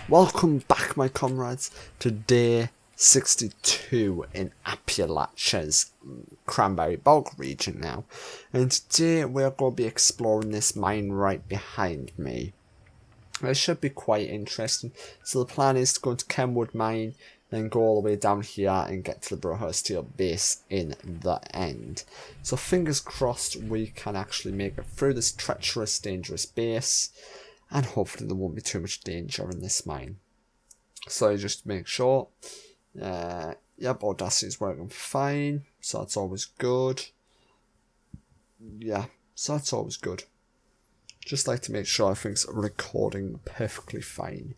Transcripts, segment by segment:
Welcome back, my comrades, to day 62 in Appalachia's cranberry bog region now. And today we're going to be exploring this mine right behind me. It should be quite interesting. So the plan is to go to Kenwood mine, then go all the way down here and get to the Brotherhood of Steel base in the end. So fingers crossed we can actually make it through this treacherous, dangerous base. And hopefully there won't be too much danger in this mine. So just to make sure, yep, Audacity is working fine, so that's always good. Yeah, so that's always good. Just like to make sure everything's recording perfectly fine.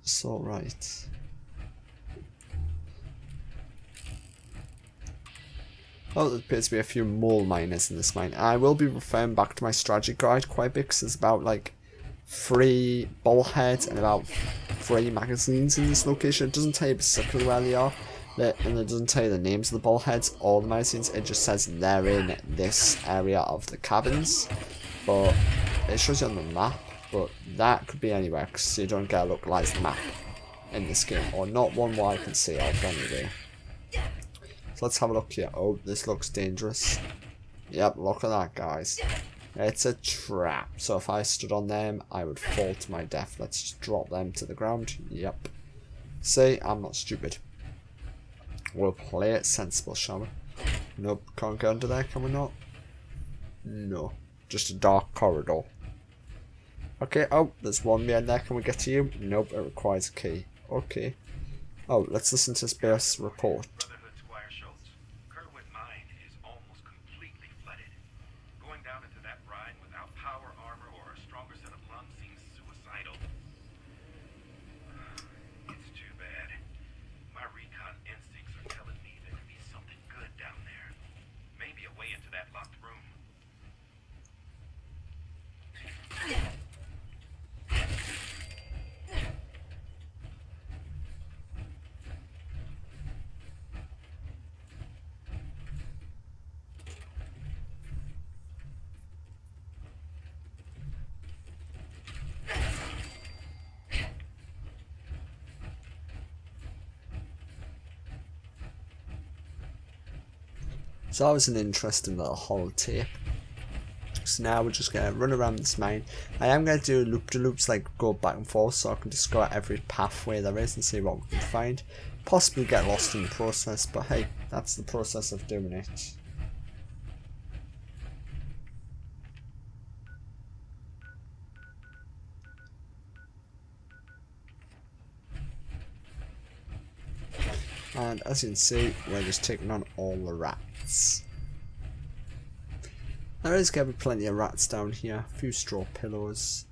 So right. Oh, there appears to be a few mole miners in this mine. I will be referring back to my strategy guide quite a bit because there's about like 3 bullheads and about 3 magazines in this location. It doesn't tell you specifically where they are, and it doesn't tell you the names of the bullheads or the magazines. It just says they're in this area of the cabins, but it shows you on the map. But that could be anywhere because you don't get a localized map in this game, or not one where I can see of anyway. So let's have a look here. Oh, this looks dangerous. Yep, look at that, guys. It's a trap. So if I stood on them, I would fall to my death. Let's just drop them to the ground. Yep. See, I'm not stupid. We'll play it sensible, shall we? Nope, can't get under there, can we not? No. Just a dark corridor. Okay, oh, there's one behind there. Can we get to you? Nope, it requires a key. Okay. Oh, let's listen to this base report. So that was an interesting little holotape. So now we're just going to run around this mine. I am going to do loop-de-loops, like go back and forth, so I can discover every pathway there is and see what we can find. Possibly get lost in the process, but hey, that's the process of doing it. And as you can see, we're just taking on all the rats. There is going to be plenty of rats down here. A few straw pillows.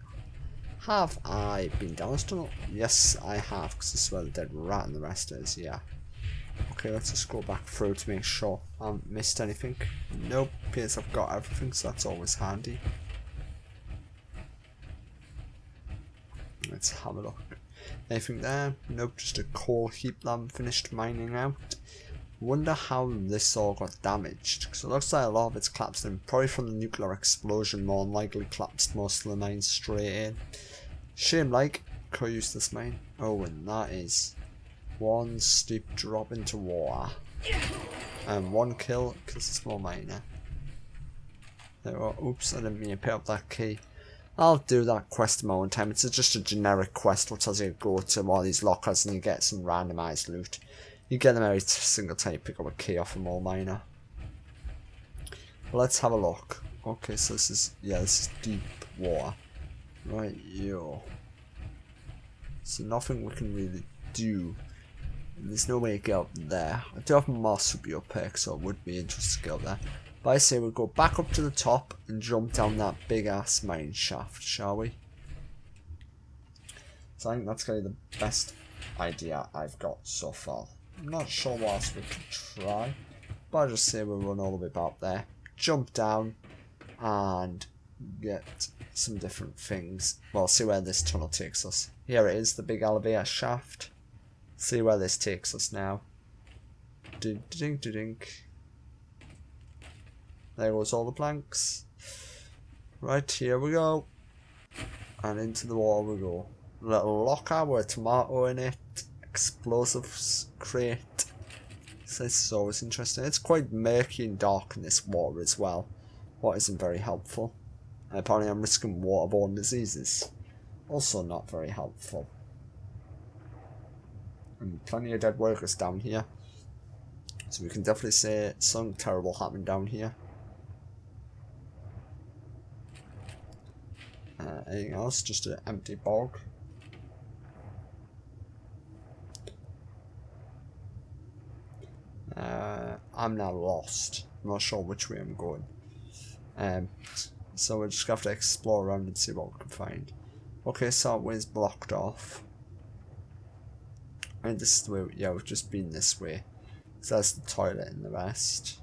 Have I been down this tunnel? Yes, I have, because this is where the dead rat and the rest is, yeah. Okay, let's just go back through to make sure I haven't missed anything. Nope, appears I've got everything, so that's always handy. Let's have a look. Anything there? Nope, just a coal heap that I'm finished mining out. Wonder how this all got damaged, because it looks like a lot of it's collapsed in. Probably from the nuclear explosion, more than likely collapsed most of the mines straight in. Shame, like, could use this mine. Oh, and that is one steep drop into water. And 1 kill, because it's a small miner. There we go. Oops, I didn't mean to pick up that key. I'll do that quest in my own time. It's just a generic quest which tells you to go to one of these lockers and you get some randomized loot. You get them every single time you pick up a key off a mole miner. Let's have a look. Okay, so this is, yeah, this is deep water. Right, yo. So nothing we can really do. There's no way to get up there. I do have moss would be up here, so it would be interesting to get up there. But I say we'll go back up to the top and jump down that big ass mine shaft, shall we? So I think that's going to be the best idea I've got so far. I'm not sure what else we could try, but I'll just say we'll run all the way back there, jump down, and get some different things. Well, see where this tunnel takes us. Here it is, the big elevator shaft. See where this takes us now. Dink. There goes all the planks. Right, here we go. And into the water we go. little locker with a tomato in it. Explosives crate. So this is always interesting. It's quite murky and dark in this water as well. What isn't very helpful. And apparently I'm risking waterborne diseases. Also not very helpful. And plenty of dead workers down here. So we can definitely say something terrible happened down here. Anything else? Just an empty bog. I'm now lost. I'm not sure which way I'm going. So we're just gonna have to explore around and see what we can find. Okay, so that way's blocked off. And this is the way, yeah, we've just been this way. So that's the toilet and the rest.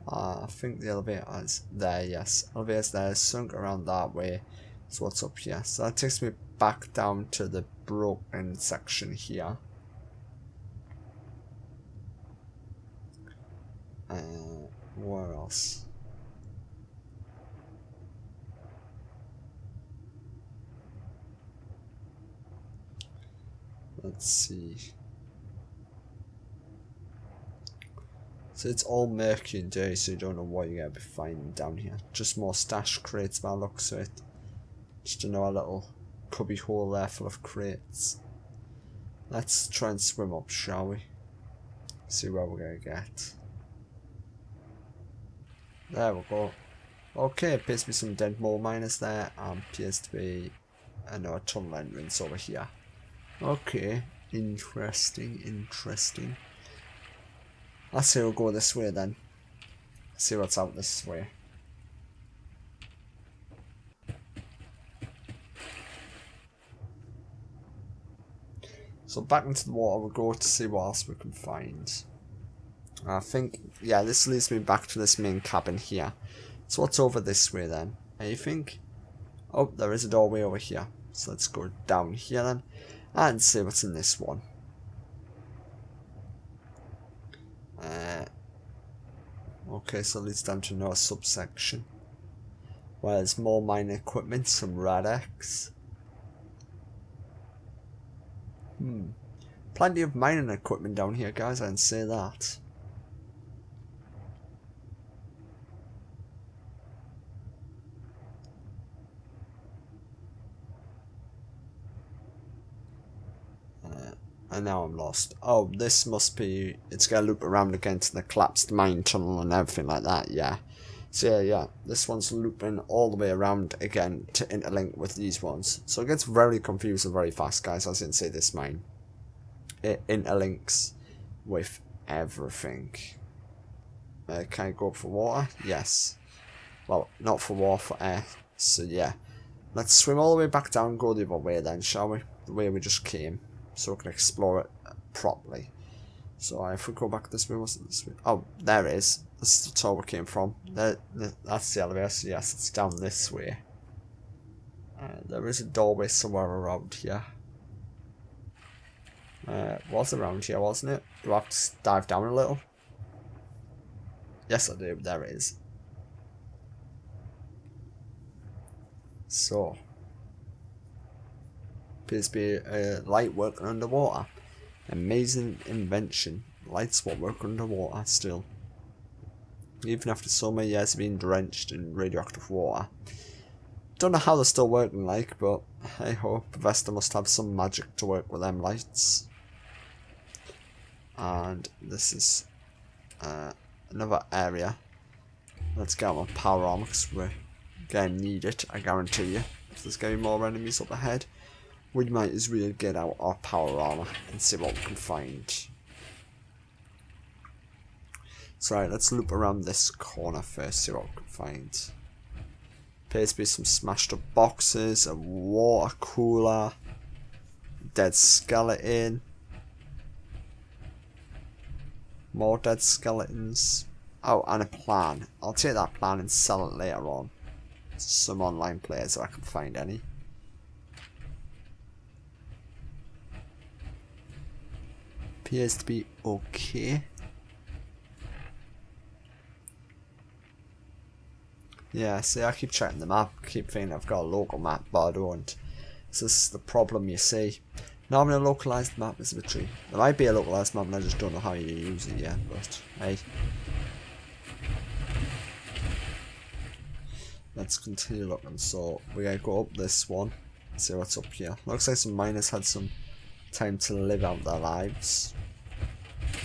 I think the elevator is there, yes. Elevator's there, sunk around that way. So what's up here? So that takes me back down to the broken section here. Where else? Let's see. So it's all murky and dirty, so you don't know what you're going to be finding down here. Just more stash crates by the looks of it. Just another little cubby hole there full of crates. Let's try and swim up, shall we? See where we're going to get. There we go. Okay, appears to be some dead mole miners there. Appears to be another tunnel entrance over here. Okay, interesting. Let's say we'll go this way then. See what's out this way. So back into the water we'll go to see what else we can find. I think, yeah, this leads me back to this main cabin here. So what's over this way then? Anything? Oh, there is a doorway over here. So let's go down here then. And see what's in this one. Okay, so it leads down to another subsection. Where there's more mining equipment, some Radex. Plenty of mining equipment down here, guys, I can say that. And now I'm lost. Oh, this must be... It's going to loop around again to the collapsed mine tunnel and everything like that, yeah. So yeah, this one's looping all the way around again to interlink with these ones. So it gets very confusing very fast, guys, as you can see this mine. It interlinks with everything. Can I go up for water? Yes. Well, not for water, for air. So yeah. Let's swim all the way back down and go the other way then, shall we? The way we just came. So we can explore it properly. So if we go back this way, what's it this way? Oh, there it is. This is the tower we came from. That's the elevator, so yes, it's down this way. There is a doorway somewhere around here. Was around here, wasn't it? Do I have to dive down a little? Yes, I do. There it is. So, appears to be a light working underwater. Amazing invention. Lights won't work underwater still. Even after so many years of being drenched in radioactive water. Don't know how they're still working like, but hey ho, Bethesda must have some magic to work with them lights. And this is another area. Let's get my power armor because we're going to need it, I guarantee you. If there's going to be more enemies up ahead, we might as well get out our power armor and see what we can find. So right, let's loop around this corner first, see what we can find. Appears to be some smashed up boxes, a water cooler, dead skeleton, more dead skeletons. Oh, and a plan. I'll take that plan and sell it later on. Some online players if I can find any. Appears to be okay. Yeah, see, I keep checking the map, keep thinking I've got a local map, but I don't. So this is the problem, you see. Normally a localised map is a bit tricky. There might be a localised map and I just don't know how you use it yet, but hey. Let's continue looking. So we're going to go up this one, see what's up here. Looks like some miners had some time to live out their lives.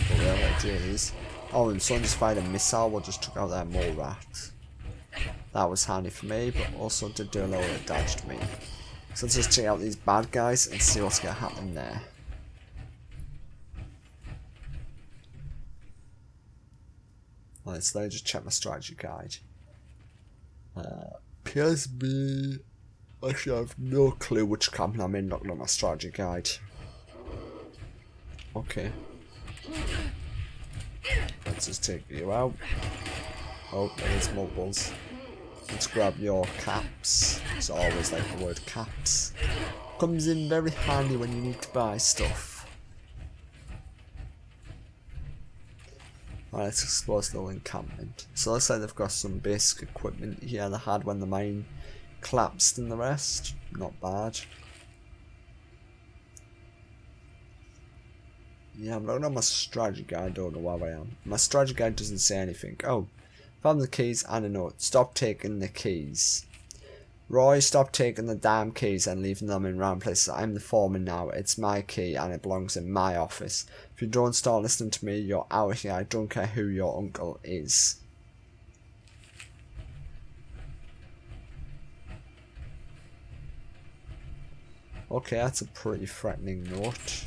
But the idea is, oh, and someone just fired a missile, what just took out their mole rat. That was handy for me, but also did do a little bit of damage to me. So let's just check out these bad guys and see what's going to happen there. Alright, so let me just check my strategy guide. PSB. Actually, I have no clue which camp I'm in, looking at my strategy guide. Okay. Let's just take you out. Oh, there's multiples. Let's grab your caps. It's always like the word caps. Comes in very handy when you need to buy stuff. Alright, let's explore this little encampment. So looks like they've got some basic equipment here they had when the mine collapsed and the rest. Not bad. Yeah, I'm looking at my strategy guide, I don't know where I am. My strategy guide doesn't say anything. Oh, found the keys and a note. Stop taking the keys. Roy, stop taking the damn keys and leaving them in round places. I'm the foreman now. It's my key and it belongs in my office. If you don't start listening to me, you're out of here. I don't care who your uncle is. Okay, that's a pretty threatening note.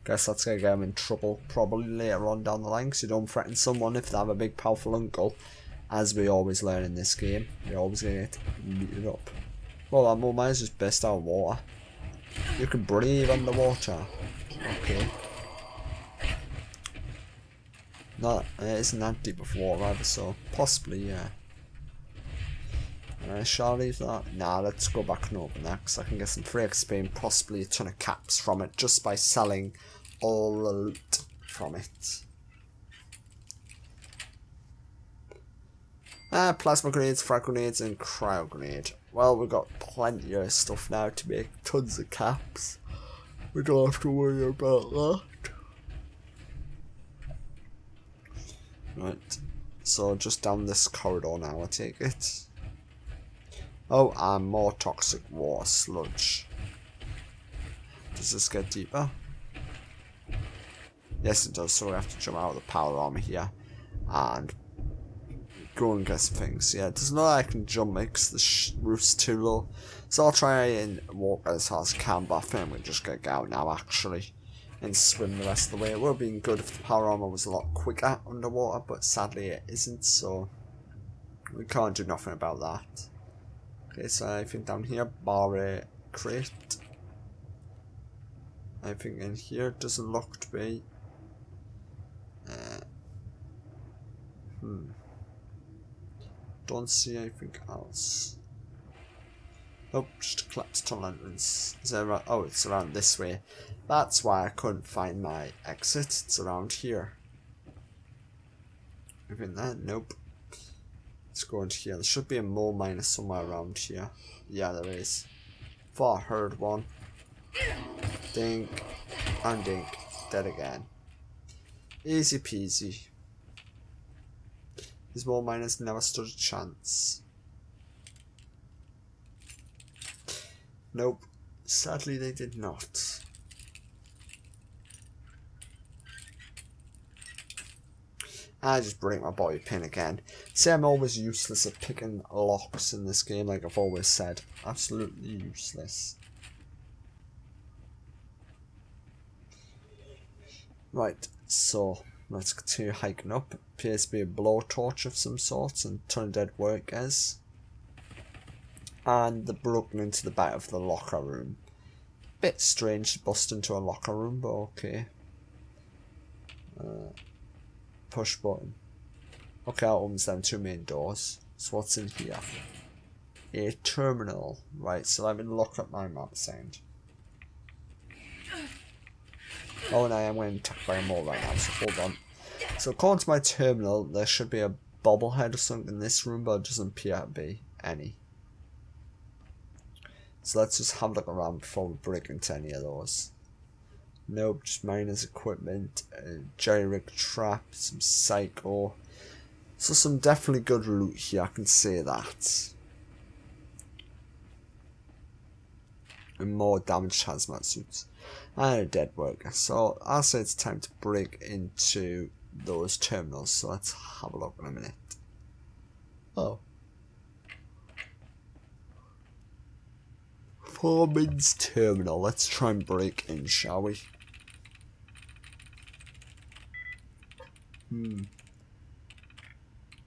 Guess that's going to get him in trouble probably later on down the line, because you don't threaten someone if they have a big powerful uncle. As we always learn in this game, you're always going to get muted up. Well, that mole mine's just burst out of water. You can breathe underwater. Okay. No, it isn't that deep of water either, so possibly, yeah. Shall I leave that? Nah, let's go back and open that, because I can get some free XP and possibly a ton of caps from it just by selling all the loot from it. Plasma grenades, frag grenades, and cryo grenade. Well, we've got plenty of stuff now to make tons of caps. We don't have to worry about that. Right, so just down this corridor now, I take it. Oh, and more toxic water sludge. Does this get deeper? Yes, it does, so we have to jump out of the power armor here and go and get some things. Yeah, it doesn't look like I can jump because the roof's too low. So I'll try and walk as hard as I can, but I think we'll just get out now actually and swim the rest of the way. It would have been good if the power armor was a lot quicker underwater, but sadly it isn't, so we can't do nothing about that. Okay, so anything down here, bar a crate. Anything in here doesn't look to be. Don't see anything else. Oh, just a collapsed tunnel entrance. Is there around? Oh, it's around this way. That's why I couldn't find my exit. It's around here. Anything there? Nope. Let's go into here. There should be a mole miner somewhere around here. Yeah, there is. Thought I heard one. Dink. And dink. Dead again. Easy peasy. These mole miners never stood a chance. Nope. Sadly they did not. I just break my body pin again. See, I'm always useless at picking locks in this game, like I've always said. Absolutely useless. Right, so let's continue hiking up. Appears to be a blowtorch of some sort and a ton of dead workers. And they're broken into the back of the locker room. Bit strange to bust into a locker room, but okay. Push button. Okay, that opens them two main doors. So what's in here? A terminal. Right, so let me look at my map sound. Oh, and I am getting attacked by a mole right now, so hold on. So according to my terminal, there should be a bobblehead or something in this room, but it doesn't appear to be any. So let's just have a look around before we break into any of those. Nope, just miners equipment, jerry rig trap, some psycho. So some definitely good loot here, I can say that. And more damaged hazmat suits. And a dead worker. So I'll say it's time to break into those terminals. So let's have a look in a minute. Oh. Foreman's terminal. Let's try and break in, shall we?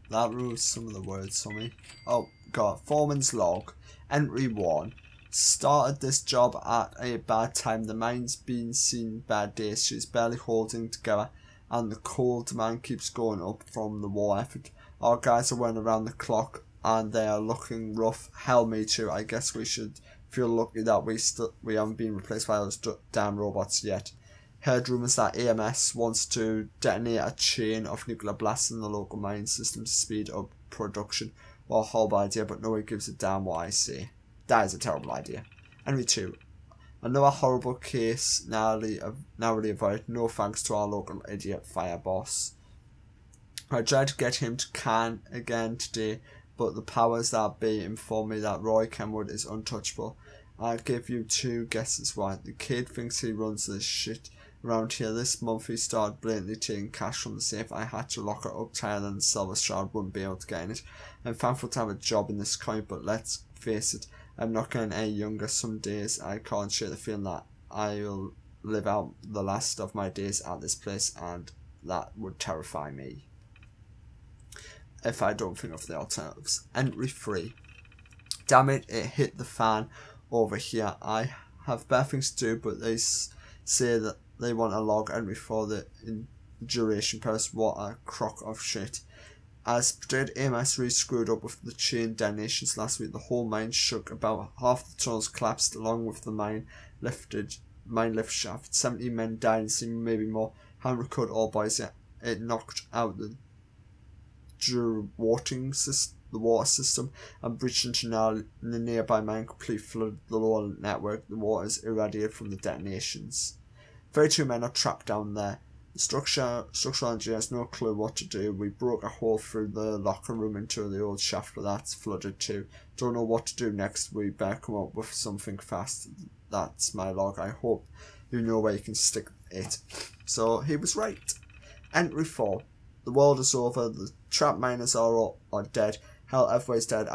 That rules some of the words for me. Oh, God. Foreman's log. Entry 1. Started this job at a bad time. The mine's been seen bad days. She's barely holding together. And the coal demand keeps going up from the war effort. Our guys are running around the clock. And they are looking rough. Hell, me too. I guess we should feel lucky that we haven't been replaced by those damn robots yet. Heard rumours that AMS wants to detonate a chain of nuclear blasts in the local mine system to speed up production. Well, a horrible idea, but nobody gives a damn what I say. That is a terrible idea. Enemy 2. Another horrible case narrowly avoided. No thanks to our local idiot fire boss. I tried to get him to can again today, but the powers that be inform me that Roy Kenwood is untouchable. I'll give you 2 guesses why. The kid thinks he runs this shit around here. This month he started blatantly taking cash from the safe. I had to lock it up tighter than the silver shard wouldn't be able to get in it. I'm thankful to have a job in this coin, but let's face it, I'm not getting any younger. Some days I can't shake the feeling that I'll live out the last of my days at this place, and that would terrify me if I don't think of the alternatives. Entry 3. Damn it, it hit the fan over here. I have better things to do, but they say that they want a log entry for the duration post. What a crock of shit. As predicted, AMS really screwed up with the chain detonations last week. The whole mine shook. About half the tunnels collapsed along with the mine lift shaft. 70 men died and seemed maybe more. Haven't recovered all bodies yet. It knocked out the water system and breached into the nearby mine, completely flooded the lower network. The water is irradiated from the detonations. 32 men are trapped down there. The structural engineer has no clue what to do. We broke a hole through the locker room into the old shaft, but that's flooded too. Don't know what to do next. We better come up with something fast. That's my log. I hope you know where you can stick it. So he was right. Entry 4. The world is over. The trap miners are dead. Hell, everybody's dead.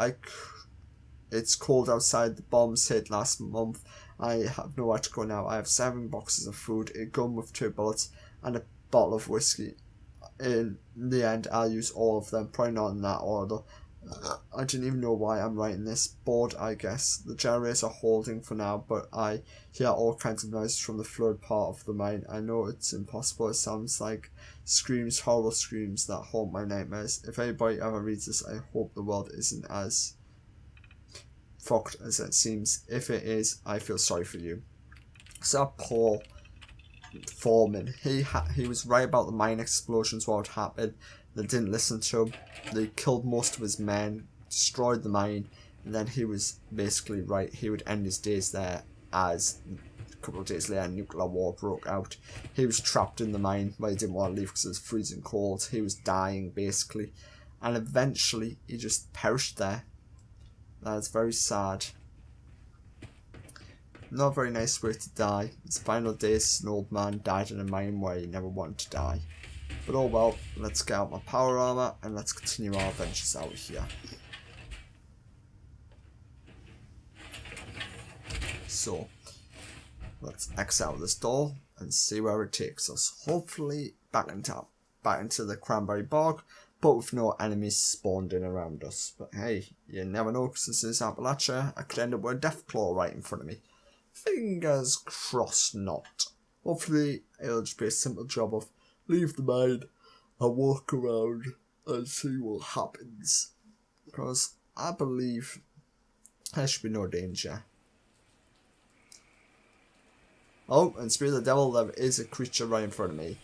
It's cold outside. The bombs hit last month. I have nowhere to go now. I have 7 boxes of food, a gun with 2 bullets, and a bottle of whiskey. In the end, I'll use all of them. Probably not in that order. I didn't even know why I'm writing this. Bored, I guess. The generators are holding for now, but I hear all kinds of noises from the flood part of the mine. I know it's impossible. It sounds like screams, horrible screams that haunt my nightmares. If anybody ever reads this, I hope the world isn't as fucked as it seems. If it is, I feel sorry for you. So poor foreman. He was right about the mine explosions, what had happened. They didn't listen to him. They killed most of his men, destroyed the mine, and then he was basically right. He would end his days there as a couple of days later nuclear war broke out. He was trapped in the mine, but he didn't want to leave because it was freezing cold. He was dying basically, and eventually he just perished there. That is very sad. Not a very nice way to die. His final days, an old man died in a mine where he never wanted to die. But oh well, let's get out my power armor and let's continue our adventures out here. So, let's X out this door and see where it takes us. Hopefully back into the cranberry bog, but with no enemies spawned in around us. But hey, you never know, because this is Appalachia. I could end up with a deathclaw right in front of me. Fingers crossed not. Hopefully it'll just be a simple job of leave the mine and walk around and see what happens. Because I believe there should be no danger. Oh, and speak of the devil, there is a creature right in front of me.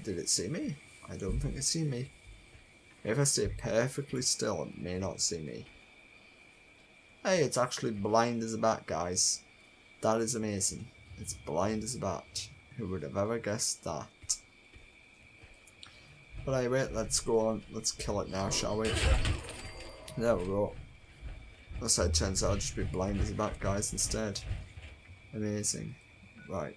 Did it see me? I don't think it see me. If I stay perfectly still, it may not see me. Hey, it's actually blind as a bat, guys. That is amazing. It's blind as a bat. Who would have ever guessed that? But anyway, let's go on. Let's kill it now, shall we? There we go. Unless it turns out I'll just be blind as a bat, guys, instead. Amazing. Right.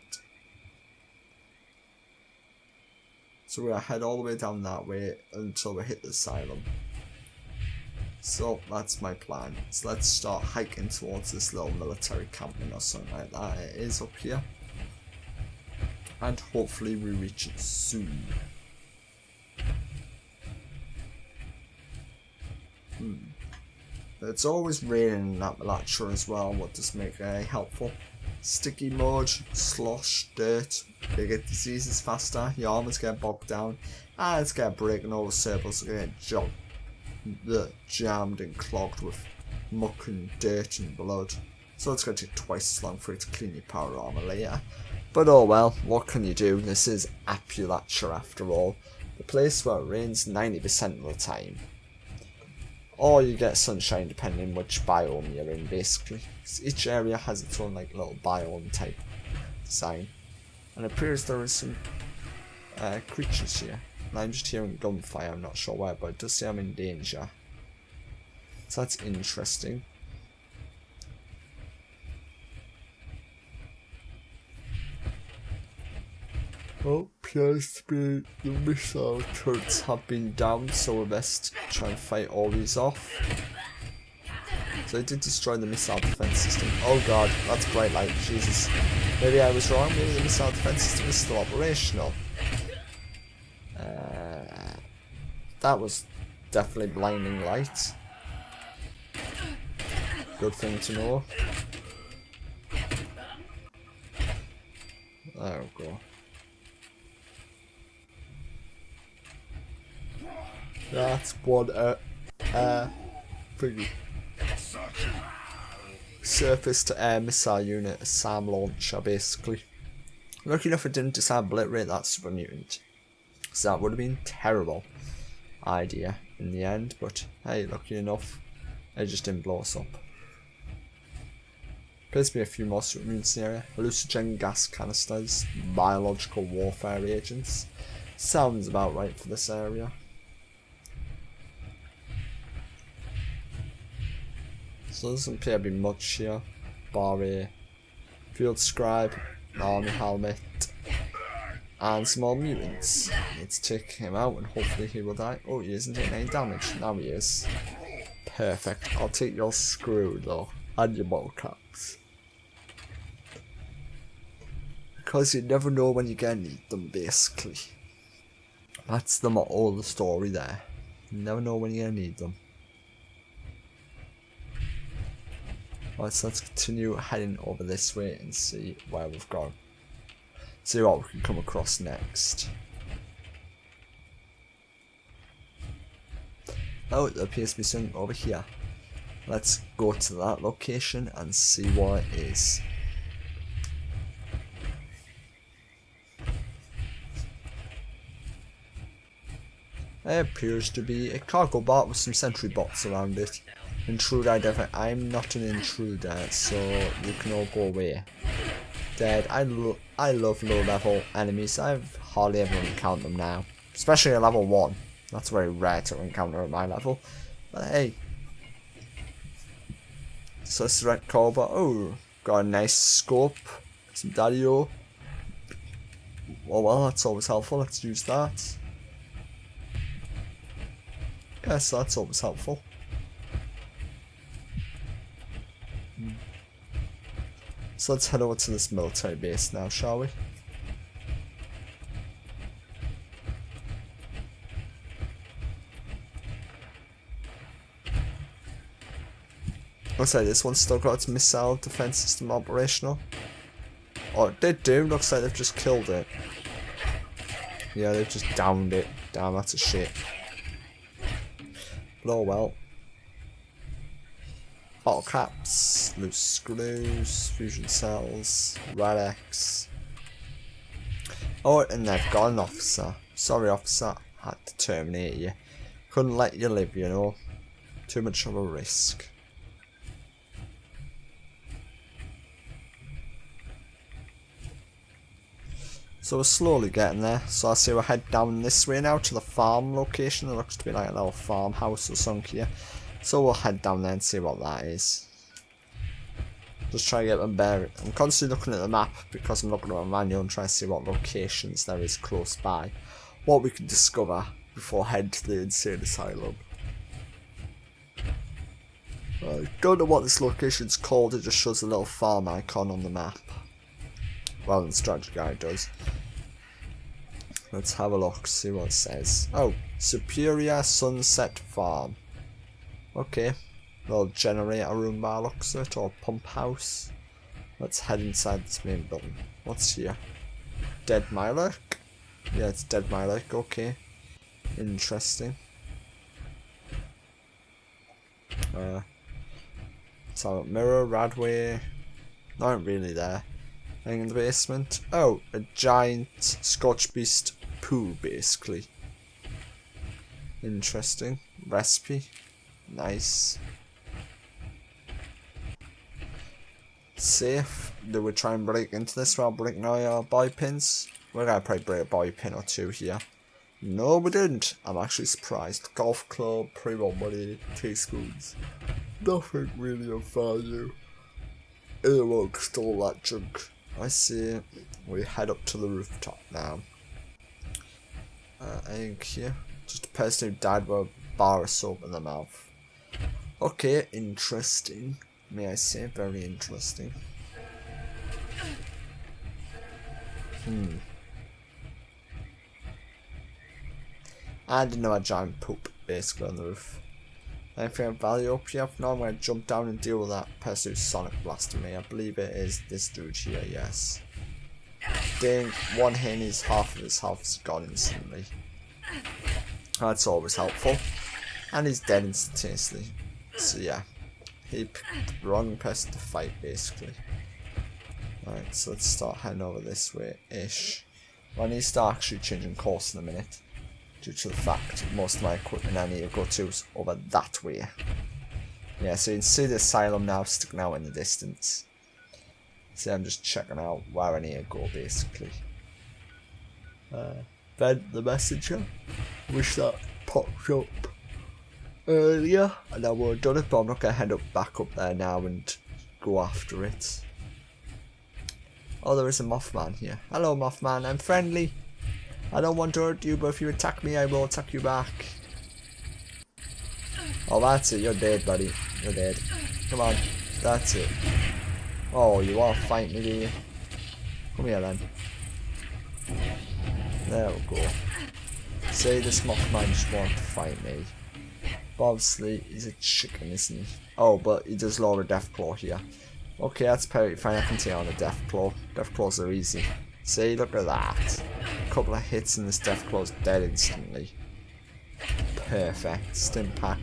So we'll head all the way down that way until we hit the asylum. So that's my plan. So let's start hiking towards this little military camping or something like that. It is up here. And hopefully we reach it soon. It's always raining in Appalachia as well, what does make it very helpful. Sticky mud, slosh, dirt, they get diseases faster, your armors get bogged down, and it's get breaking all the circles get jammed and clogged with muck and dirt and blood. So it's going to take twice as long for it to clean your power armor later. But oh well, what can you do? This is Appalachia after all. The place where it rains 90% of the time. Or you get sunshine depending which biome you're in, basically. Each area has its own like little biome type design. And it appears there is some creatures here. And I'm just hearing gunfire, I'm not sure where, but it does say I'm in danger. So that's interesting. Well, appears to be the missile turrets have been down, so we're best try and fight all these off. So I did destroy the missile defense system. Oh god, that's bright light, Jesus. Maybe I was wrong, maybe the missile defense system is still operational. That was definitely blinding light. Good thing to know. There we go. That's one thingy. Surface to air missile unit, a SAM launcher basically. Lucky enough it didn't just obliterate that super mutant. So that would have been terrible idea in the end, but hey, lucky enough it just didn't blow us up. Appears to be a few more super mutants in the area. Hallucinogen gas canisters, biological warfare agents. Sounds about right for this area. So there doesn't appear to be much here, bar a field scribe, an army helmet, and some more mutants. Let's take him out and hopefully he will die. Oh, he isn't taking any damage. Now he is. Perfect. I'll take your screw though, and your bottle caps. Because you never know when you're gonna need them, basically. That's the motto of the story there. You never know when you're gonna need them. Right, so let's continue heading over this way and see where we've gone. See what we can come across next. Oh, there appears to be something over here. Let's go to that location and see what it is. There appears to be a cargo bot with some sentry bots around it. Intruder, I'm not an intruder, so you can all go away. Dead. I love low level enemies. I've hardly ever encountered them now. Especially at level 1. That's very rare to encounter at my level. But hey. So this is Red Cobra. Oh, got a nice scope. Some daddy-o. Oh well, that's always helpful. Let's use that. Yes, that's always helpful. So let's head over to this military base now, shall we? Looks like this one's still got its missile defense system operational. Oh, it did do. Looks like they've just killed it. Yeah, they've just downed it. Damn, that's a shit. But oh well. Bottle caps, loose screws, fusion cells, Rad-X. Oh, and they've got an officer. Sorry, officer. Had to terminate you. Couldn't let you live, you know. Too much of a risk. So we're slowly getting there. So I see we'll head down this way now to the farm location. It looks to be like a little farmhouse or something here. So we'll head down there and see what that is. Just try to get them bearing. I'm constantly looking at the map because I'm looking at my manual and trying to see what locations there is close by. What we can discover before heading to the insane asylum. I don't know what this location's called, it just shows a little farm icon on the map. Well, the strategy guide does. Let's have a look, see what it says. Oh, Superior Sunset Farm. Okay. Little generator room by looks of it, or pump house. Let's head inside this main building. What's here? Dead Mylark? Yeah, it's Dead Mylark, okay. Interesting. So mirror, Radway. Not really there. Anything in the basement? Oh, a giant scorchbeast pool, basically. Interesting. Recipe. Nice. Safe. Do we try and break into this while breaking our buy pins? We're gonna probably break a buy pin or two here. No, we didn't. I'm actually surprised. Golf club, pre-roll money, teaspoons. Nothing really of value. Amongst all that junk. I see. We head up to the rooftop now. I think here. Just a person who died with a bar of soap in their mouth. Okay, interesting. May I say, very interesting. I didn't know a giant poop basically on the roof. Anything of value up here? No, I'm going to jump down and deal with that person who's sonic blasting me. I believe it is this dude here, yes. Ding, one hit, half of his health is gone instantly. That's always helpful. And he's dead instantaneously. So yeah, he picked the wrong person to fight basically. Alright, so let's start heading over this way-ish. Well, I need to start actually changing course in a minute. Due to the fact most of my equipment I need to go to is over that way. Yeah, so you can see the asylum now sticking out in the distance. So I'm just checking out where I need to go basically. Ben the messenger. Wish that popped up earlier and I would have done it, but I'm not going to head up back up there now and go after it. Oh, there is a Mothman here. Hello Mothman, I'm friendly. I don't want to hurt you, but if you attack me, I will attack you back. Oh, that's it. You're dead, buddy. You're dead. Come on. That's it. Oh, you want to fight me, do you? Come here, then. There we go. See, this Mothman just wants to fight me. But obviously, he's a chicken, isn't he? Oh, but he does lower Deathclaw here. Okay, that's perfectly fine. I can take on a Deathclaw. Deathclaws are easy. See, look at that. A couple of hits and this Deathclaw's dead instantly. Perfect. Stimpak.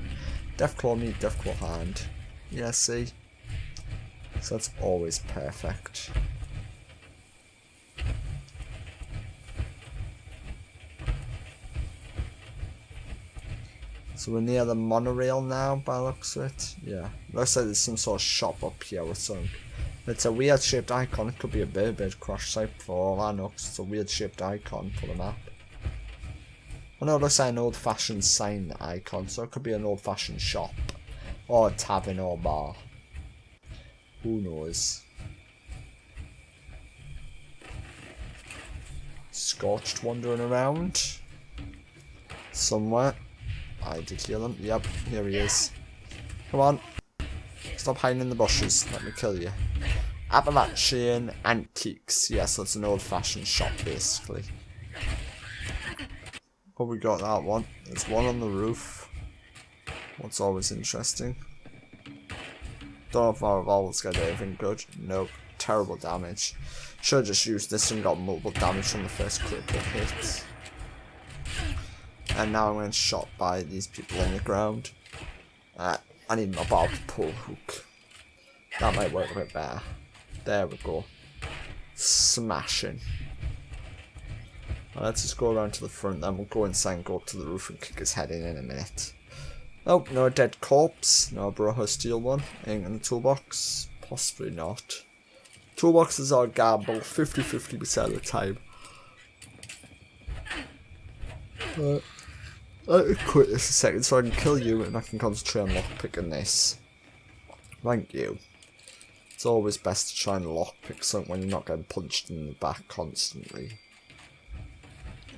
Deathclaw me, Deathclaw hand. Yeah, see? So that's always perfect. So we're near the monorail now by the looks of it. Yeah. Looks like there's some sort of shop up here or something. It's a weird shaped icon. It could be a bird crash site for all I know. It's a weird shaped icon for the map. I know it looks like an old fashioned sign icon, so it could be an old fashioned shop. Or a tavern or bar. Who knows? Scorched wandering around. Somewhere. I did hear them. Yep, here he is. Come on. Stop hiding in the bushes. Let me kill you. Appalachian Antiques. Yes, that's an old-fashioned shop, basically. Oh, we got that one. There's one on the roof. What's always interesting. Don't know if my revolver's gonna do anything good. Nope. Terrible damage. Should have just used this and got multiple damage from the first critical hit. And now I'm getting shot by these people on the ground. I need my barbed pole hook. That might work a bit better. There we go. Smashing. Let's just go around to the front, then we'll go inside and go up to the roof and kick his head in a minute. Oh, no dead corpse. No Brotherhood of Steel one. Ain't in the toolbox. Possibly not. Toolboxes are a gamble 50-50% of the time. I'll quit this a second so I can kill you and I can concentrate on lockpicking this. Thank you. It's always best to try and lockpick something when you're not getting punched in the back constantly.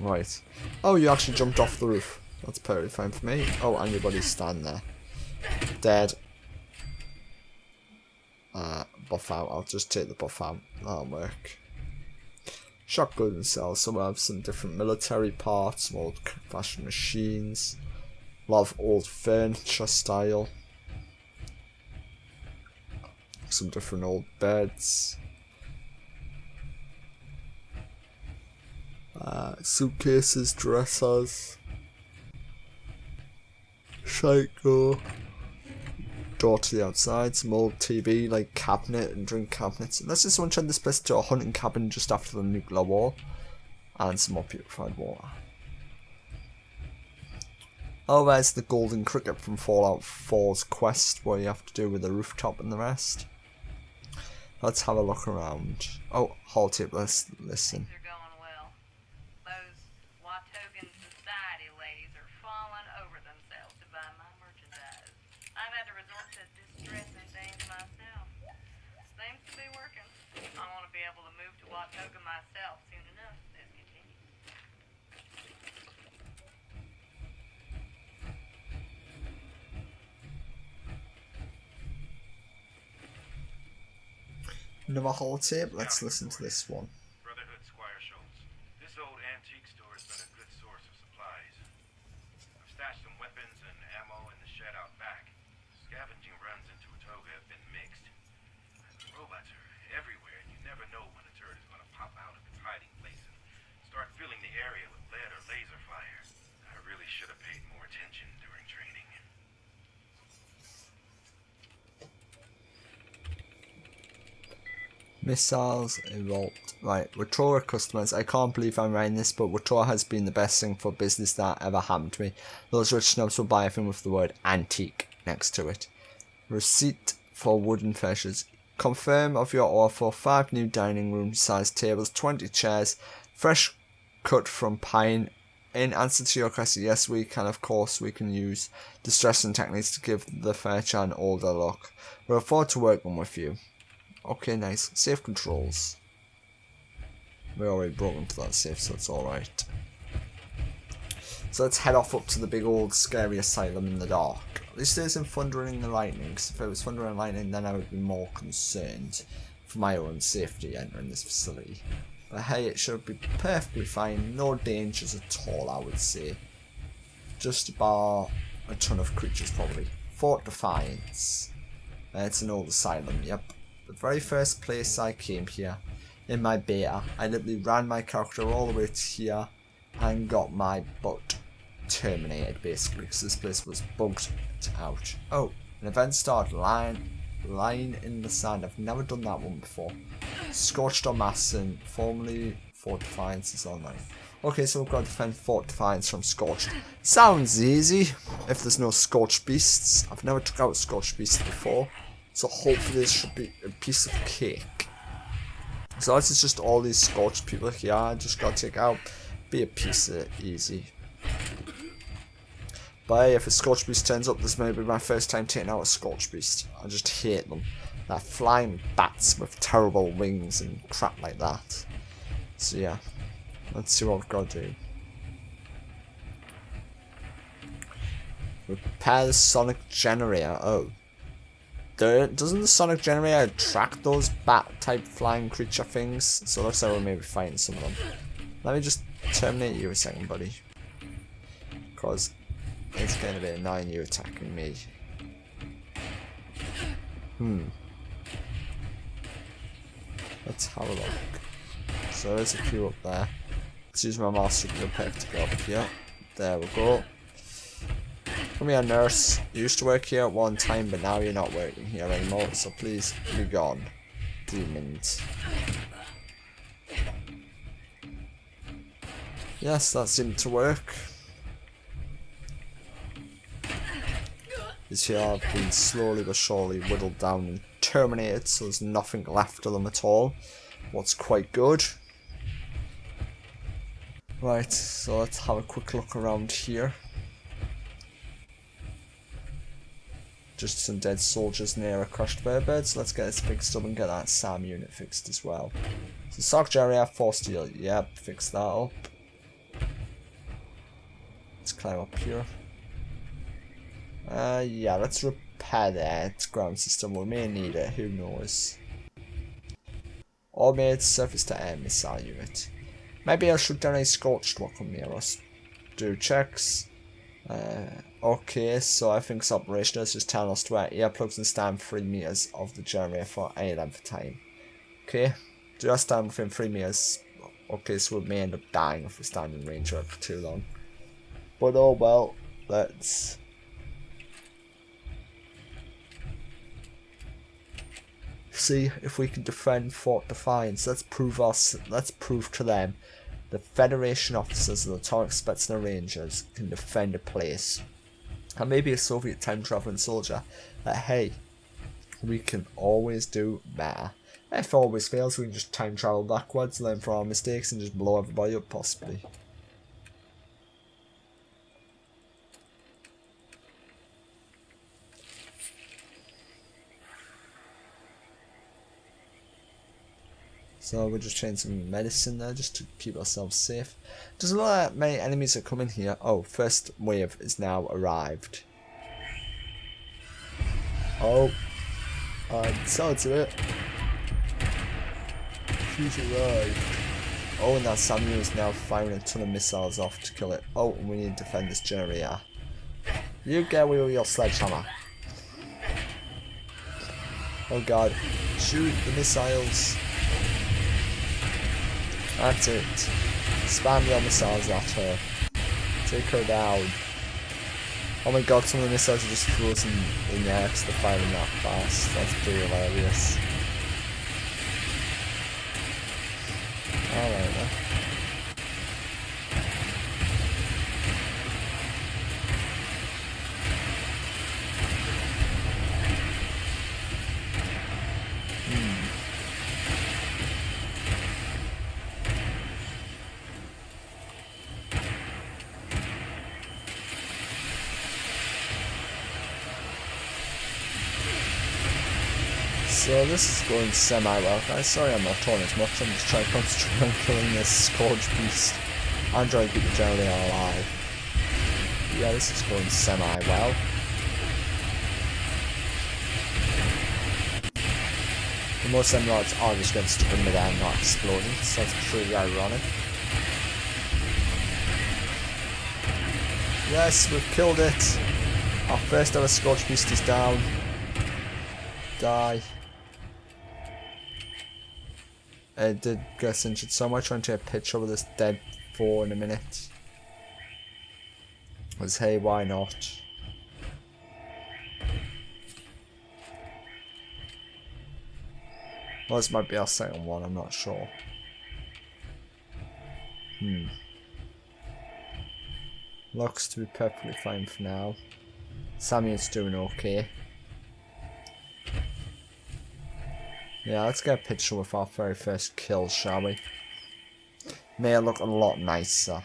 Right. Oh, you actually jumped off the roof. That's perfectly fine for me. Oh, and your body's standing there. Dead. Buff out. I'll just take the buff out. That'll work. Shotgun cells. Some have some different military parts, some old fashioned machines. A lot of old furniture style. Some different old beds. Suitcases, dressers. Psycho. Door to the outside, some old TV, like cabinet and drink cabinets. Let's just someone turn this place to a hunting cabin just after the nuclear war. And some more purified water. Oh, there's the golden cricket from Fallout 4's quest, where you have to do with the rooftop and the rest. Let's have a look around. Oh, halt it, let's listen. Another holotape, let's listen to this one. Brotherhood Squire Schultz. This old antique store has been a good source of supplies. I've stashed some weapons and ammo in the shed out back. Scavenging runs into Atoga have been mixed. The robots are everywhere and you never know when a turret is going to pop out of its hiding place and start filling the area with lead or laser fire. I really should have paid more attention during training. Missiles evolved. Right, Watoa customers. I can't believe I'm writing this, but Watoa has been the best thing for business that ever happened to me. Those rich snobs will buy everything with the word antique next to it. Receipt for wooden treasures. Confirm of your order for 5 new dining room sized tables, 20 chairs, fresh cut from pine. In answer to your question, yes, we can, of course, we can use distressing techniques to give the furniture an older look. We look forward to working with you. Okay, nice. Safe controls. We already broke into that safe, so it's alright. So let's head off up to the big old scary asylum in the dark. At least there isn't thundering and lightning, because if it was thundering and lightning, then I would be more concerned for my own safety entering this facility. But hey, it should be perfectly fine. No dangers at all, I would say. Just bar a ton of creatures, probably. Fort Defiance. It's an old asylum, yep. The very first place I came here, in my beta, I literally ran my character all the way to here and got my butt terminated, basically, because this place was bugged out. Oh, an event started. Line in the sand. I've never done that one before. Scorched or Masson, formerly Fort Defiance is online. Okay, so we've got to defend Fort Defiance from Scorched. Sounds easy, if there's no scorchbeasts. I've never took out scorchbeasts before. So hopefully this should be a piece of cake. So this is just all these scorched people here. I just gotta take out. Be a piece of easy. But hey, if a scorchbeast turns up, this may be my first time taking out a scorchbeast. I just hate them. They're flying bats with terrible wings and crap like that. So yeah, let's see what we've got to do. Repair the sonic generator. Oh. Doesn't the sonic generator attract those bat-type flying creature things? So it looks like we'll maybe find some of them. Let me just terminate you a second, buddy. Because it's going to be annoying you attacking me. Let's have a look. So there's a few up there. Let's use my mouse to go up here. There we go. Come here, nurse. You used to work here at one time, but now you're not working here anymore, so please be gone. Demons. Yes, that seemed to work. These here have been slowly but surely whittled down and terminated, so there's nothing left of them at all. What's quite good. Right, so let's have a quick look around here. Just some dead soldiers near a crushed vertebird, so let's get this fixed up and get that SAM unit fixed as well. So Sock Jerry, Fort Steel, yep, fix that up. Let's climb up here. Yeah, let's repair that ground system. We may need it, who knows. Automated surface to air missile unit. Maybe I should down a scorched weapon near us. Do checks. Okay, so I think it's operational. It's just telling us to wear earplugs and stand 3 meters of the generator for any length of time. Okay, do I stand within 3 meters? Okay, so we may end up dying if we stand in range of it for too long. But oh well, let's see if we can defend Fort Defiance. Let's prove to them the Federation officers of the Atomic Spetsnaz Rangers can defend a place. And maybe a Soviet time traveling soldier that hey, we can always do better. If it always fails, we can just time travel backwards, learn from our mistakes and just blow everybody up possibly. So we're just trying some medicine there just to keep ourselves safe. Doesn't look like many enemies are coming here. Oh, first wave is now arrived. Oh, so to it. She's arrived. Oh, and that Samuel is now firing a ton of missiles off to kill it. Oh, and we need to defend this generator. You get away with your sledgehammer. Oh god, shoot the missiles. That's it. Spam your missiles at her. Take her down. Oh my god, some of the missiles are just frozen in the air because they're firing that fast. That's pretty hilarious. Alright then. So this is going semi-well, guys. Sorry I'm not talking as much, I'm just trying to concentrate on killing this scorchbeast and trying to keep the generator alive. Yeah, this is going semi-well. The most emeralds are just getting stuck in mid-air and not exploding, so that's pretty ironic. Yes, we've killed it! Our first ever scorchbeast is down. Die. I did get injured so much. I'm trying to take a picture of this dead four in a minute. Because hey, why not? Well, this might be our second one, I'm not sure. Looks to be perfectly fine for now. Sammy's doing okay. Yeah, let's get a picture with our very first kill, shall we? May it look a lot nicer.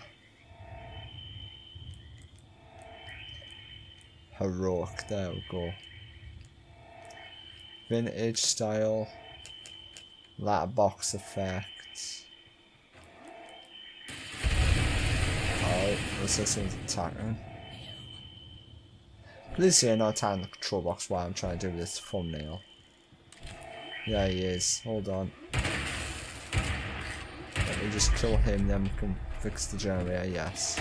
Heroic, there we go. Vintage style. Letterbox effects. Oh, this is someone's attacking. Please say not attacking the control box while I'm trying to do this thumbnail. Yeah, he is. Hold on. Let me just kill him, then we can fix the generator, yes.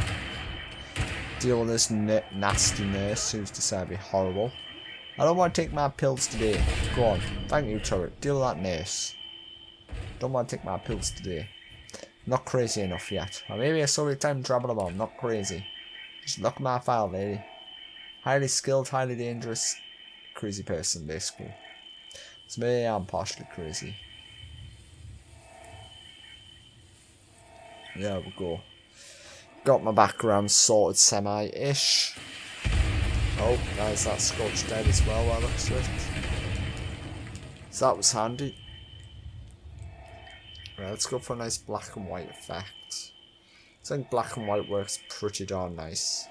Deal with this nasty nurse who's decided to be horrible. I don't want to take my pills today. Go on. Thank you, turret. Deal with that nurse. Don't want to take my pills today. Not crazy enough yet. Or maybe a Soviet time traveler bomb. Not crazy. Just look at my file, lady. Highly skilled, highly dangerous, crazy person, basically. So maybe I'm partially crazy. There we go. Got my background sorted semi-ish. Oh, there's that scorched dead as well by the looks of it. So that was handy. Right, let's go for a nice black and white effect. I think black and white works pretty darn nice.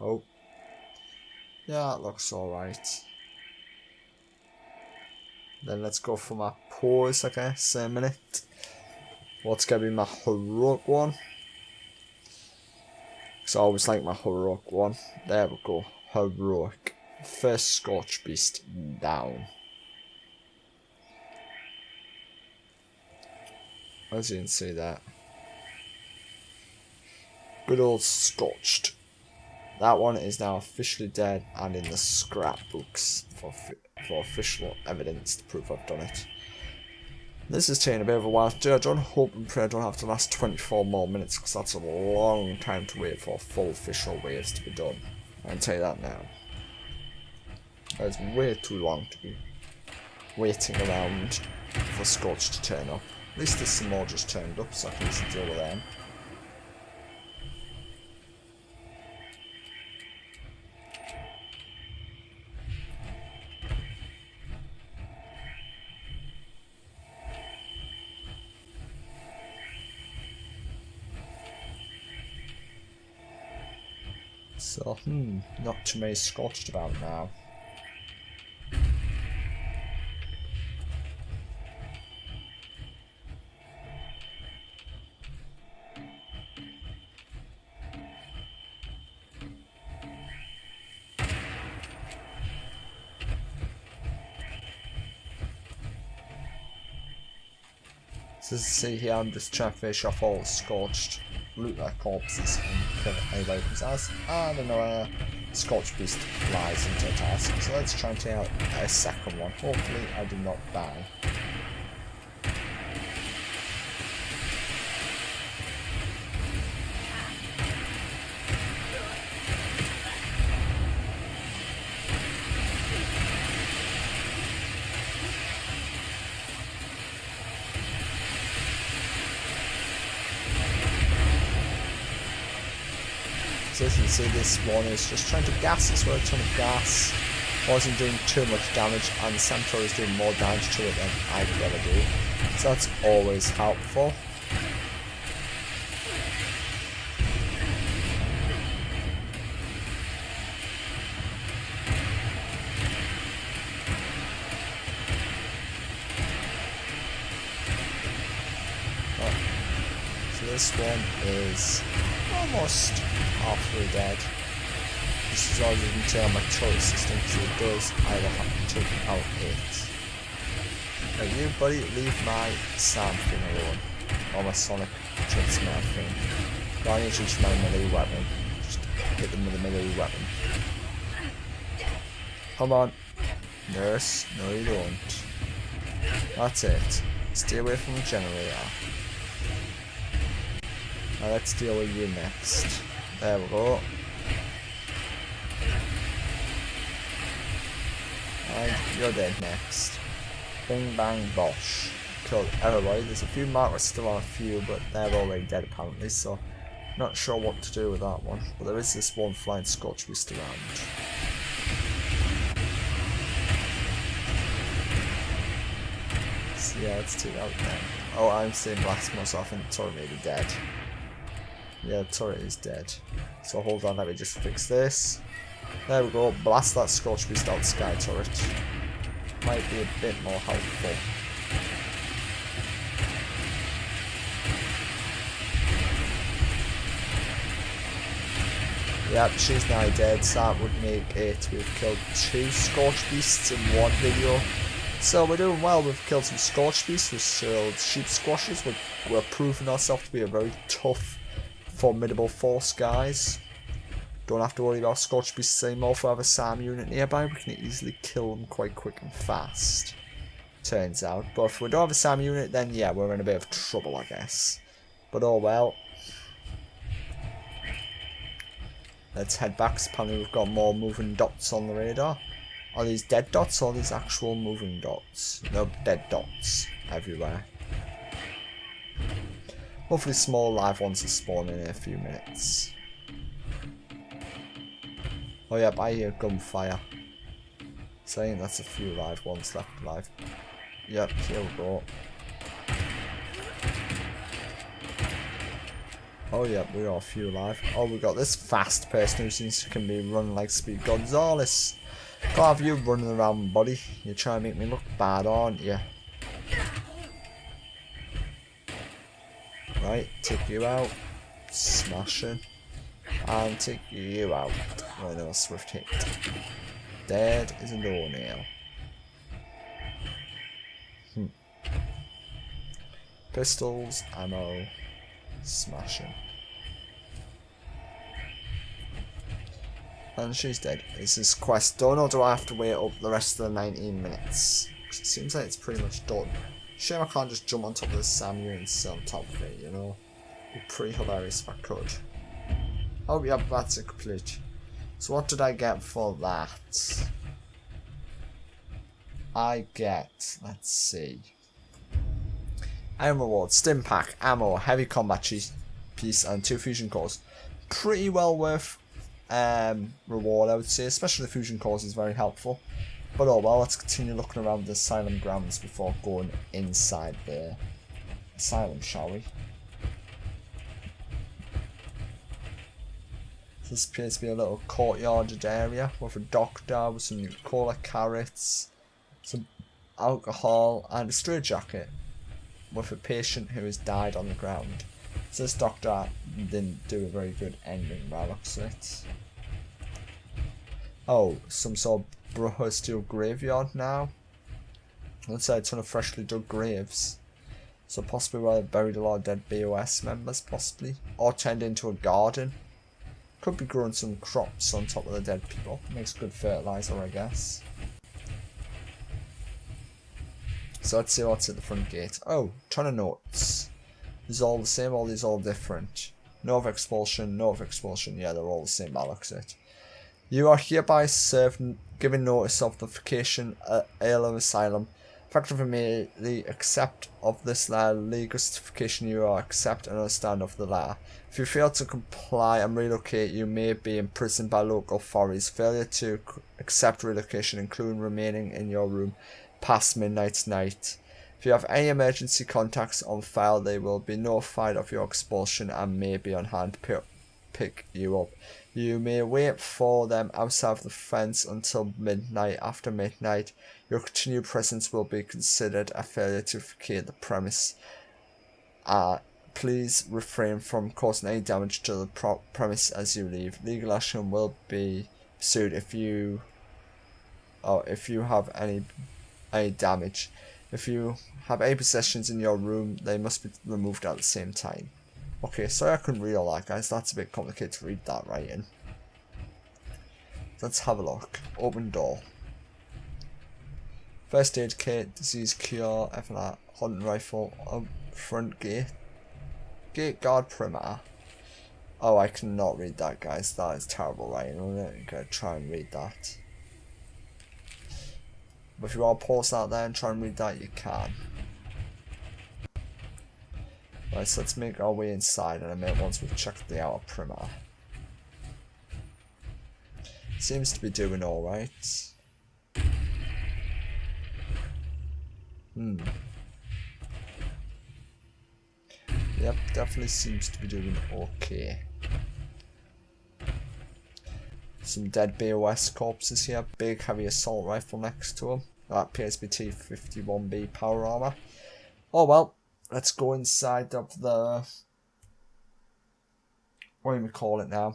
Oh. Yeah, it looks alright. Then let's go for my pose, I guess, in a minute. What's going to be my heroic one? Because I always like my heroic one. There we go. Heroic. First Scorch Beast down. As you can see that. Good old Scorched. That one is now officially dead and in the scrapbooks for official evidence to prove I've done it. This is taking a bit of a while to do. I don't hope and pray I don't have to last 24 more minutes because that's a long time to wait for full official waves to be done. I'll tell you that now. That's way too long to be waiting around for Scorch to turn up. At least there's some more just turned up so I can easily deal with them. So, not too many scorched about now. So as you see here, I'm just trying to finish off all the scorched, loot their corpses and kill anybody who possesses. I don't know, a Scorch Beast flies into a task. So let's try and take out a second one. Hopefully I do not die. So as you can see, this one is just trying to gas as well, a ton of gas. Wasn't doing too much damage, and the Centaur is doing more damage to it than I could ever do. So that's always helpful. So this one is almost halfway dead. This is all you can tell my turret system because it does either have to take out it. Now you buddy, leave my Sam thing alone. Or my Sonic Transmar thing. I need to use my melee weapon. Just hit them with a melee weapon. Come on. Nurse. No you don't. That's it. Stay away from the generator. Now let's deal with you next. There we go. And you're dead next. Bing bang bosh. Killed everybody. There's a few markers still on a few, but they're already dead apparently, so not sure what to do with that one. But there is this one flying Scorch Beast around. So yeah, let's take out them. Oh, I'm seeing Blasphemous off and the turret may be dead. Yeah, the turret is dead. So hold on, let me just fix this. There we go, blast that Scorch Beast out sky turret. Might be a bit more helpful. Yep, she's now dead, so that would make it, we've killed 2 Scorch Beasts in one video. So we're doing well, we've killed some Scorch Beasts, we've killed Sheep Squashers, we're proving ourselves to be a very tough, formidable force, guys. Don't have to worry about Scorch Beasts anymore. If we have a SAM unit nearby, we can easily kill them quite quick and fast. Turns out. But if we don't have a SAM unit, then yeah, we're in a bit of trouble, I guess. But oh well. Let's head back. Apparently we've got more moving dots on the radar. Are these dead dots or are these actual moving dots? No, dead dots everywhere. Hopefully small live ones will spawn in a few minutes. Oh yep, I hear gunfire. Saying that's a few live ones left alive. Yep, here we go. Oh yep, we got a few alive. Oh, we got this fast person who seems to can be running like Speed Gonzales. Can't have you running around, buddy. You're trying to make me look bad, aren't you? Right, take you out. Smashing. And take you out. Oh no, swift hit. Dead is a no-nail. Pistols, ammo, smashing. And she's dead. Is this quest done, or do I have to wait up the rest of the 19 minutes? Because it seems like it's pretty much done. Shame I can't just jump on top of the Samuel and sit on top of it, you know? It'd be pretty hilarious if I could. Oh yeah, that's a complete. So what did I get for that? I get, let's see. Iron reward, stim pack, ammo, heavy combat piece, and 2 fusion cores. Pretty well worth reward, I would say, especially the fusion cores is very helpful. But oh well, let's continue looking around the asylum grounds before going inside the asylum, shall we? This appears to be a little courtyarded area with a doctor with some cola carrots, some alcohol, and a straitjacket with a patient who has died on the ground. So this doctor didn't do a very good ending by the looks of it. Oh, some sort of Brotherhood of Steel graveyard now. Let's say a ton of freshly dug graves. So possibly where they buried a lot of dead BOS members, possibly. Or turned into a garden. Could be growing some crops on top of the dead people. Makes good fertilizer, I guess. So let's see what's at the front gate. Oh, ton of notes. These all the same, or these all different? Note of expulsion, note of expulsion. Yeah, they're all the same by looks of it. You are hereby served, given notice of the vacation at Alum Asylum. Effective immediately accept of this letter, legal justification you are accept and understand of the letter. If you fail to comply and relocate, you may be imprisoned by local authorities. Failure to accept relocation, including remaining in your room past midnight tonight. If you have any emergency contacts on file, they will be notified of your expulsion and may be on hand to pick you up. You may wait for them outside of the fence until midnight. After midnight, your continued presence will be considered a failure to vacate the premise. Please refrain from causing any damage to the premise as you leave. Legal action will be pursued if you have any damage. If you have any possessions in your room, they must be removed at the same time. Okay, sorry I couldn't read all that, guys. That's a bit complicated to read that writing. Let's have a look. Open door. First aid kit, disease cure, FNR, hunting rifle, front gate. Gate guard perimeter. Oh, I cannot read that, guys. That is terrible writing. I'm not going to try and read that. But if you want to pause that there and try and read that, you can. Right, so let's make our way inside in a minute once we've checked the outer perimeter. Seems to be doing alright. Yep, definitely seems to be doing okay. Some dead BOS corpses here. Big heavy assault rifle next to him. That PSBT 51B power armor. Oh well. Let's go inside of the, what do we call it now?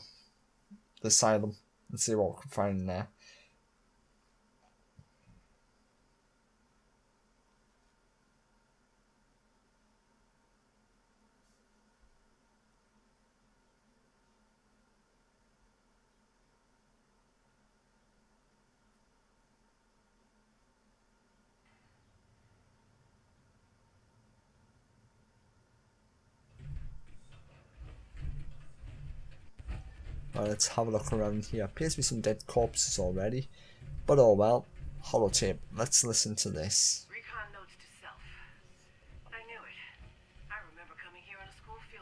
The asylum. And see what we can find in there. Right, let's have a look around here. Appears to be some dead corpses already. But oh well. Holotape. Let's listen to this. Recon notes to self. I knew it. I remember coming here on a school field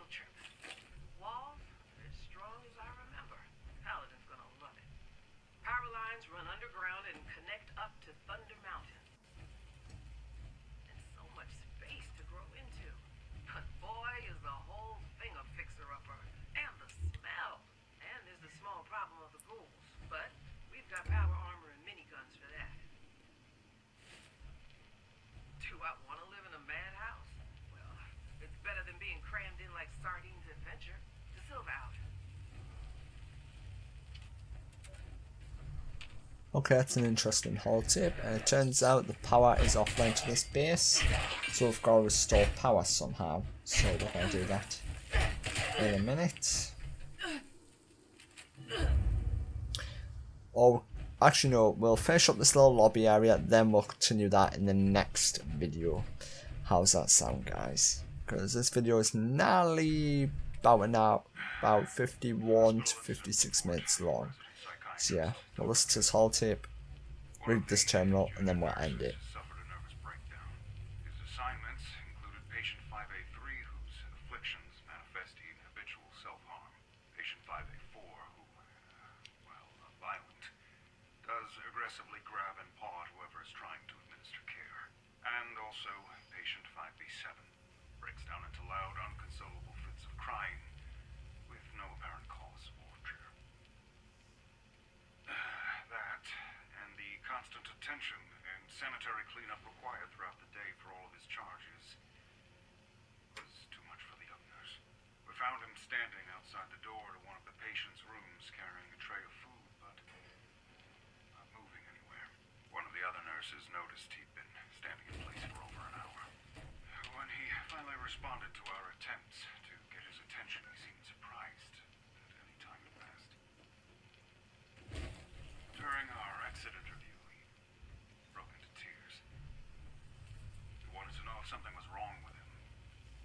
Okay, that's an interesting holotape. It turns out the power is offline to this base, so we've got to restore power somehow. So we're going to do that in a minute. Or actually no, we'll finish up this little lobby area, then we'll continue that in the next video. How's that sound, guys? Because this video is nearly about an hour, about 51 to 56 minutes long. So yeah, we'll listen to this holotape, read this terminal, and then we'll end it. Suffered a nervous breakdown. His assignments included patient 5A3, whose afflictions manifest in habitual self-harm. Patient 5A4, who, well, violent, does aggressively grab and paw at whoever is trying to administer care. And also, patient 5B7 breaks down into loud, unconsolable fits of crying with no apparent cause or trigger. That, and the constant attention and sanitary cleanup required throughout the day for all of his charges, was too much for the young nurse. We found him standing outside the door to one of the patient's rooms carrying a tray of food, but not moving anywhere. One of the other nurses noticed he'd been standing in place for over an hour. When he finally responded to our attempts to get his attention, he seemed surprised that any time had passed. During our exit interview, he broke into tears. He wanted to know if something was wrong with him,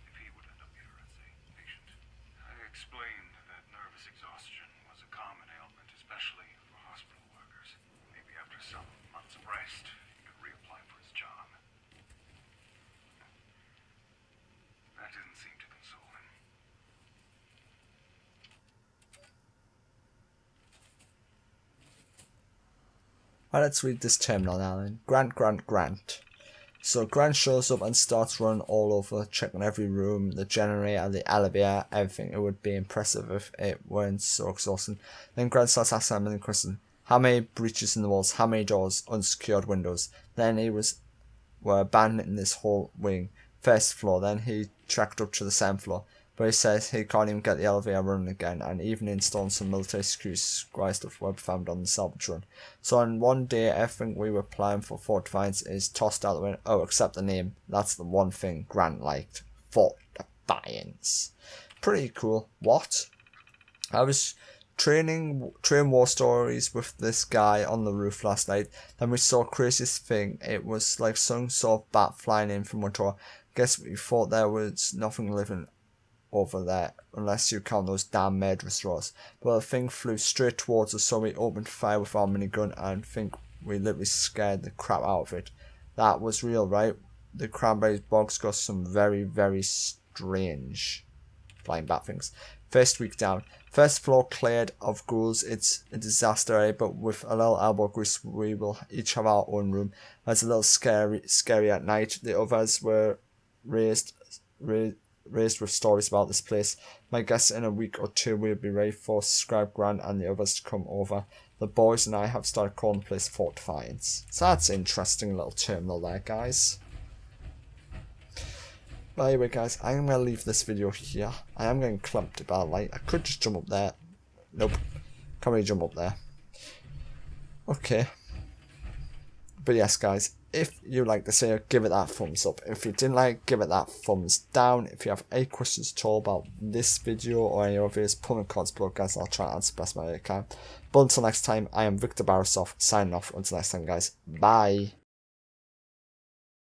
if he would end up here as a patient. I explained that nervous exhaustion was a common ailment, especially for hospital workers. Maybe after some months of rest, he could reapply for his job. That didn't seem to console him. Right, let's read this terminal now then. Grant. So Grant shows up and starts running all over, checking every room, the generator, the elevator, everything. It would be impressive if it weren't so exhausting. Then Grant starts asking a million questions. How many breaches in the walls? How many doors? Unsecured windows? Then were abandoning this whole wing. First floor, then he tracked up to the 7th floor. But he says he can't even get the elevator running again, and even installing some military security squad stuff were found on the salvage run. So on one day, everything we were planning for Fort Defiance is tossed out the window. Oh, except the name. That's the one thing Grant liked. Fort Defiance. Pretty cool. What? I was training war stories with this guy on the roof last night. Then we saw craziest thing. It was like some sort of bat flying in from one door. Guess we thought there was nothing living over there, unless you count those damn murderous roars. But the thing flew straight towards us, so we opened fire with our minigun, and think we literally scared the crap out of it. That was real, right? The cranberry bogs got some very, very strange flying bat things. First week down. First floor cleared of ghouls. It's a disaster area, but with a little elbow grease, we will each have our own room. It's a little scary at night. The others were raised with stories about this place. My guess in a week or two we'll be ready for Subscribe Grant and the others to come over. The boys and I have started calling the place Fort Defiance. So that's an interesting little terminal there, guys. But anyway, guys, I'm going to leave this video here. I am getting clumped about light. I could just jump up there. Nope. Can't really jump up there. Okay. But yes, guys, if you like this video, give it that thumbs up. If you didn't like, give it that thumbs down. If you have any questions at all about this video or any other videos, put them in the comments below, guys. I'll try and answer the best way I can. But until next time, I am Victor Barasov, signing off. Until next time, guys. Bye.